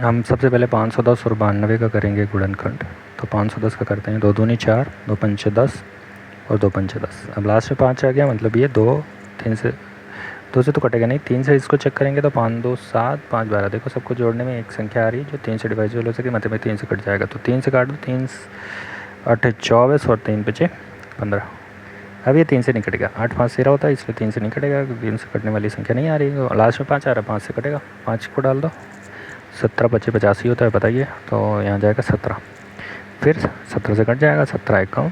हम सबसे पहले 510 और 92 का करेंगे गुणनखंड। तो 510 का करते हैं, 2 दूनी 4, 2 पंचे 10 और 2 पंचे 10। अब लास्ट में 5 आ गया, मतलब ये 2 3 से 2 से तो कटेगा नहीं, 3 से इसको चेक करेंगे तो 5 2 7 5 12। देखो सबको जोड़ने में एक संख्या आ रही है जो 3 से डिवाइजिबल हो सके, मतलब में 3 से कट जाएगा। तो 3 से काट दो, 3 8 24 और 3 5 15। अब ये 3 से नहीं कटेगा, 8 5 13 होता है, इसलिए 3 से नहीं कटेगा, 3 से कटने वाली संख्या नहीं आ रही है। लास्ट में 5 आ रहा है, 5 से कटेगा, 5 को डाल दो। 17 25 85 होता है, बताइए। तो यहाँ जाएगा 17, फिर 17 से कट जाएगा, 17 एकम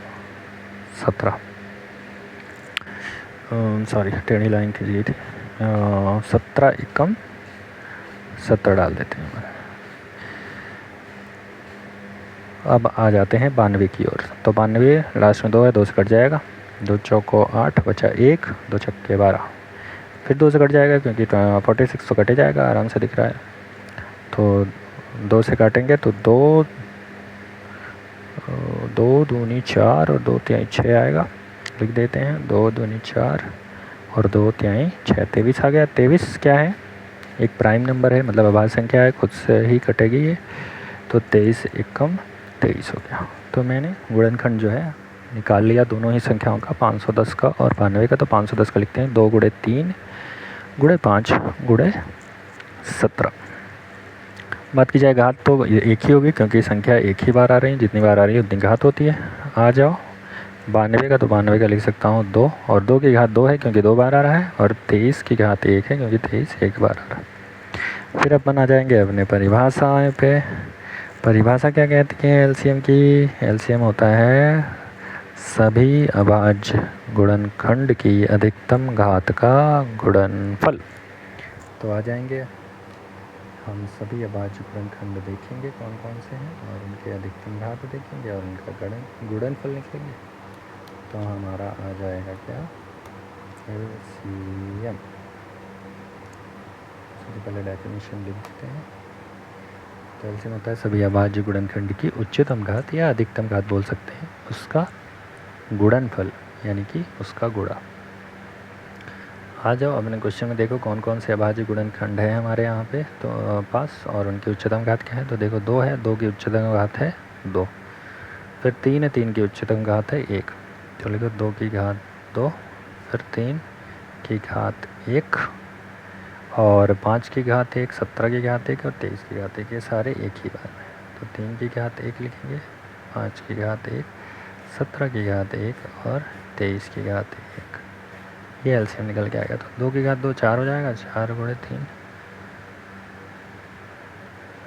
17, सॉरी टेढ़ी लाइन कीजिए थी, 17 एकम 70 डाल देते हैं। अब आ जाते हैं 92 की ओर। तो 92 लास्ट में 2 है, 2 से कट जाएगा, 2 चौको 8 बचा 1, 2 छक्के 12, फिर 2 से कट जाएगा क्योंकि 46 तो कटे जाएगा, आराम से दिख रहा है। तो 2 से काटेंगे तो 2 दूनी 4 और 2 तिहाई 6 आएगा, लिख देते हैं। 2 दूनी 4 और 2 तिहाई 6, 23 आ गया। 23 क्या है, एक प्राइम नंबर है, मतलब अभाज्य संख्या है, खुद से ही कटेगी ये। तो 23 एकम 23 हो गया। तो मैंने गुणनखंड जो है निकाल लिया दोनों ही संख्याओं का, 510 का और 92 का। तो 510 का लिखते हैं 2 गुणे 3 गुणे 5 गुणे 17। बात की जाए घात तो एक ही होगी क्योंकि संख्या एक ही बार आ रही है, जितनी बार आ रही है उतनी घात होती है। आ जाओ 92 का, तो 92 का लिख सकता हूँ 2, और 2 की घात 2 है क्योंकि 2 बार आ रहा है, और 23 की घात 1 है क्योंकि 23 एक बार आ रहा है। फिर अपन आ जाएंगे अपने परिभाषाएँ पे। परिभाषा क्या कहती है एलसीएम की? एलसीएम होता है सभी अभाज्य गुणनखंड की अधिकतम घात का गुणनफल। तो आ जाएंगे हम सभी अभाज्य गुणनखंड देखेंगे कौन कौन से हैं, और उनके अधिकतम घात देखेंगे और उनका गुणनफल लिखेंगे। तो हमारा आ जाएगा क्या, एलसीएम। सबसे पहले डेफिनेशन लिख देते हैं। तो एलसीएम होता है सभी अभाज्य गुणनखंड की उच्चतम घात या अधिकतम घात बोल सकते हैं, उसका गुणनफल यानी कि उसका गुणा। आ जाओ अपने क्वेश्चन में, देखो कौन कौन से अभाज्य गुणनखंड है हमारे यहाँ पे तो पास, और उनकी उच्चतम घात क्या है। तो देखो 2 है, 2 की उच्चतम घात है 2, फिर 3 है, 3 की उच्चतम घात है 1। तो लिखो 2 की घात 2, फिर 3 की घात 1, और 5 की घात 1, 17 की घात 1 और 23 की घात 1, ये सारे एक ही बार में। तो 3 की घात 1 लिखेंगे, 5 की घात 1, 17 की घात 1 और 23 की घात 1। ये एलसीएम निकल के आएगा। तो 2 की घात 2 4 हो जाएगा, 4 गुणे 3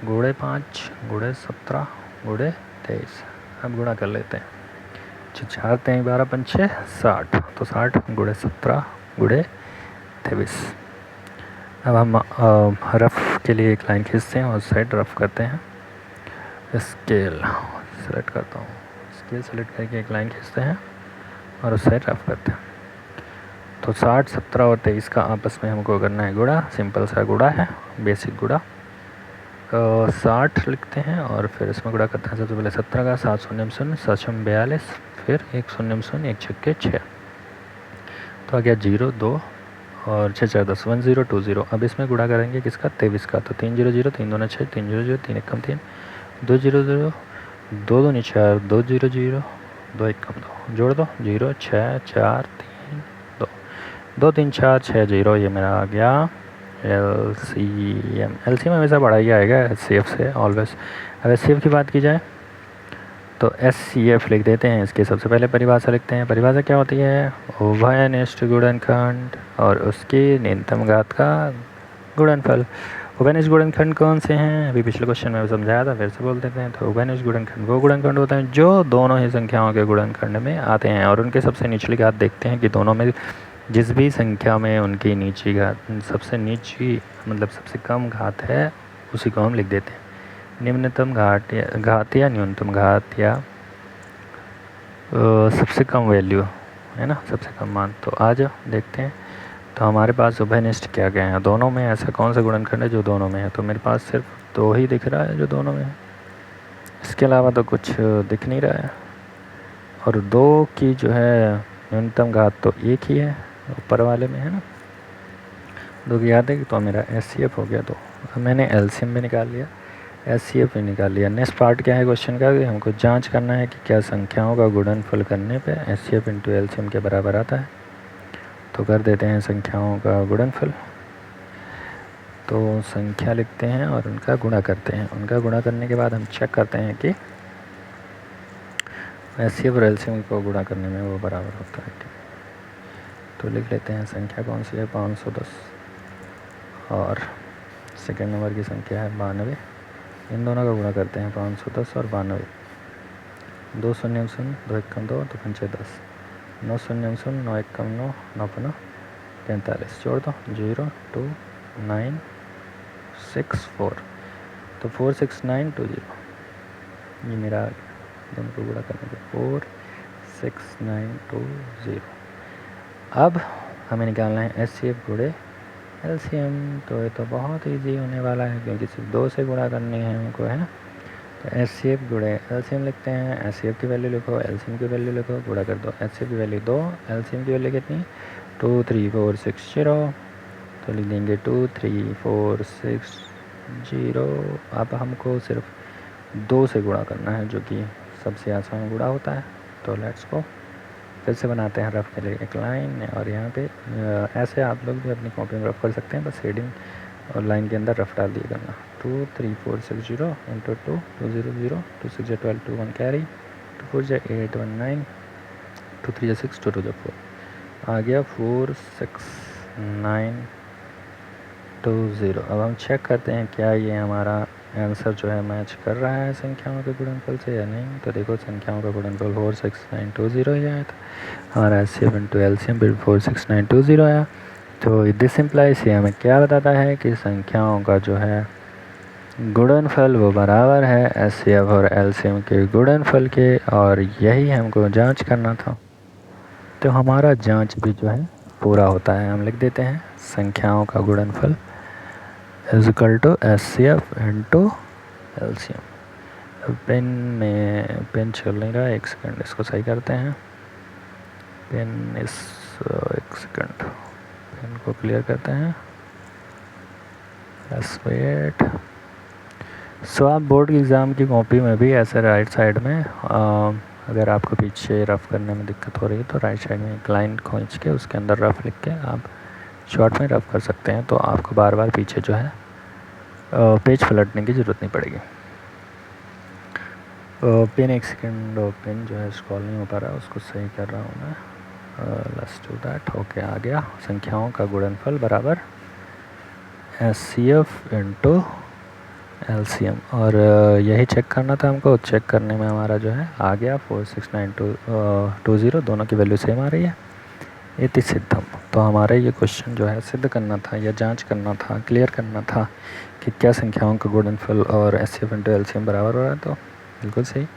गुणे 5 गुणे 17 गुणे 23। अब गुणा कर लेते हैं, 4 3 12 5 60, तो 60 गुणे 17 गुणे 23। अब हम रफ़ के लिए एक लाइन खींचते हैं और साइड रफ़ करते हैं। स्केल सेलेक्ट करता हूँ, स्केल सेलेक्ट करके एक लाइन खींचते हैं और उस साइड रफ़ करते हैं। तो 60 17 और 23 का आपस में हमको करना है गुणा, सिंपल सा गुणा है, बेसिक गुणा। 60 लिखते हैं और फिर इसमें गुणा करते हैं। सबसे पहले 17 का 7 शून्य 7 42, फिर 1 शून्य 1 छक्के 6, तो आ गया 0 2 और 6 4 10 1 0 2 0। अब इसमें गुणा करेंगे किसका, 23 का। तो 3 0 0 3 2 6 3 0 0 3 1 3 2 0 0 2 2 4 2 0 0 2 1 2, जोड़ दो 0 6 4 3 2 2 3 4 6 0। ये मेरा आ गया एलसीएम। एलसीएम हमेशा बड़ा ही आएगा एचसीएफ से ऑलवेज। अब एचसीएफ की बात की जाए तो एचसीएफ लिख देते हैं। इसके सबसे पहले परिभाषा लिखते हैं। परिभाषा क्या होती है, उभयनिष्ठ गुणनखंड और उसकी न्यूनतम घात का गुणनफल। उभयनिष्ठ गुणनखंड कौन से हैं, अभी पिछले क्वेश्चन में समझाया था, फिर से बोल देते हैं। तो उभयनिष्ठ गुणनखंड वो गुणनखंड होते हैं जो दोनों ही संख्याओं के गुणनखंड में आते हैं, और उनके सबसे निचली घात देखते हैं कि दोनों में जिस भी संख्या में उनकी नीची घात सबसे नीची मतलब सबसे कम घात है उसी को हम लिख देते हैं निम्नतम घात या न्यूनतम घात या सबसे कम वैल्यू है ना, सबसे कम मान। तो आज देखते हैं। तो हमारे पास उभयनिष्ठ क्या क्या है, दोनों में ऐसा कौन सा गुणनखंड है जो दोनों में है। तो मेरे पास सिर्फ 2 ही दिख रहा है जो दोनों में है, इसके अलावा तो कुछ दिख नहीं रहा है। और 2 की जो है न्यूनतम घात तो 1 ही है ऊपर वाले में, है ना। 2 की घात है तो मेरा एचसीएफ हो गया। तो मैंने एलसीएम भी निकाल लिया। एचसीएफ भी निकाल लिया। नेक्स्ट पार्ट क्या है क्वेश्चन का कि हमको जांच करना है कि क्या संख्याओं का गुणनफल करने पे एचसीएफ इंटू एलसीएम के बराबर आता है। तो कर देते हैं संख्याओं का गुणनफल। तो संख्या लिखते हैं और उनका गुणा करते हैं। उनका गुणा करने के बाद हम चेक करते हैं कि एचसीएफ और एलसीएम को गुणा करने में वो बराबर होता है। तो लिख लेते हैं संख्या कौन सी है 510 और सेकेंड नंबर की संख्या है 92। इन दोनों का गुणा करते हैं 510 और 92। 2 शून्य शून्य 2 एकम 2 तो 5 10। 9 शून्य शून्य 9 एकम 9 9 5 45। जोड़ दो 0 2 9 6 4 तो 4 6 9 2 0। ये मेरा दोनों को गुणा करने के 4 6 9 2 0। अब हमें निकालना है एचसीएफ गुणे एलसीएम। तो ये तो बहुत इजी होने वाला है क्योंकि सिर्फ 2 से गुणा करनी है हमको, है ना। तो एचसीएफ गुणे एलसीएम लिखते हैं। एचसीएफ की वैल्यू लिखो, एलसीएम की वैल्यू लिखो, गुणा कर दो। एचसीएफ की वैल्यू 2, एलसीएम की वैल्यू कितनी 2 3 4 6 0। तो लिख देंगे 2 3 4 6 0। अब हमको सिर्फ 2 से गुणा करना है जो कि सबसे आसान गुणा होता है। तो लेट्स गो, फिर से बनाते हैं रफ के लिए एक लाइन। और यहाँ पे ऐसे आप लोग भी अपनी कॉपी में रफ कर सकते हैं, बस हेडिंग और लाइन के अंदर रफ डाल दिए करना। 2 3 4 6 0 इंटू 2 2 0 0 2 6 12 2 1 कैरी 2 4 8 1 9 2 3 6 2 2 4 आ गया 4 6 9 2 0। अब हम चेक करते हैं क्या ये हमारा आंसर जो है मैच कर रहा है संख्याओं के गुणनफल से या नहीं। तो देखो संख्याओं का गुणनफल 4 6 9 2 0 ही आया था। हमारा एचसीएफ इंटू एलसीएम भी 4 6 9 2 0 आया। तो दिस इम्प्लाइज ये हमें क्या बताता है कि संख्याओं का जो है गुणनफल वो बराबर है एचसीएफ और एलसीएम के गुणनफल के। और यही हमको जांच करना था। तो हमारा जांच भी जो है पूरा होता है। हम लिख देते हैं संख्याओं का गुणनफल is equal to HCF into LCM. Pen में पेन चल नहीं रहा है, एक सेकंड इसको सही करते हैं। पेन इस एक सेकंड पेन को क्लियर करते हैं। बस वेट। सो आप बोर्ड की एग्ज़ाम की कॉपी में भी ऐसे राइट साइड में अगर आपको पीछे रफ़ करने में दिक्कत हो रही है तो राइट साइड में एक लाइन खींच के उसके अंदर रफ़ लिख के आप शॉर्ट में रफ़ कर सकते हैं। तो आपको बार बार पीछे जो है पेज पलटने की ज़रूरत नहीं पड़ेगी। पेन एक सेकंड, पेन जो है स्क्रॉल नहीं हो पा रहा है, उसको सही कर रहा हूँ मैं। Let's do that. ओके, आ गया संख्याओं का गुणनफल बराबर एचसीएफ इंटू एलसीएम। और यही चेक करना था हमको। चेक करने में हमारा जो है आ गया 4 6 9 2 0। दोनों की वैल्यू सेम आ रही है। इति सिद्धम। तो हमारा ये क्वेश्चन जो है सिद्ध करना था या जांच करना था, क्लियर करना था कि क्या संख्याओं का गुणनफल और एचसीएफ इंटू एलसीएम बराबर हो रहा है। तो बिल्कुल सही।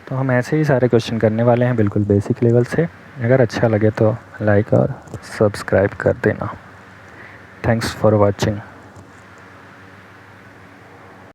तो हम ऐसे ही सारे क्वेश्चन करने वाले हैं बिल्कुल बेसिक लेवल से। अगर अच्छा लगे तो लाइक और सब्सक्राइब कर देना। Thanks for watching.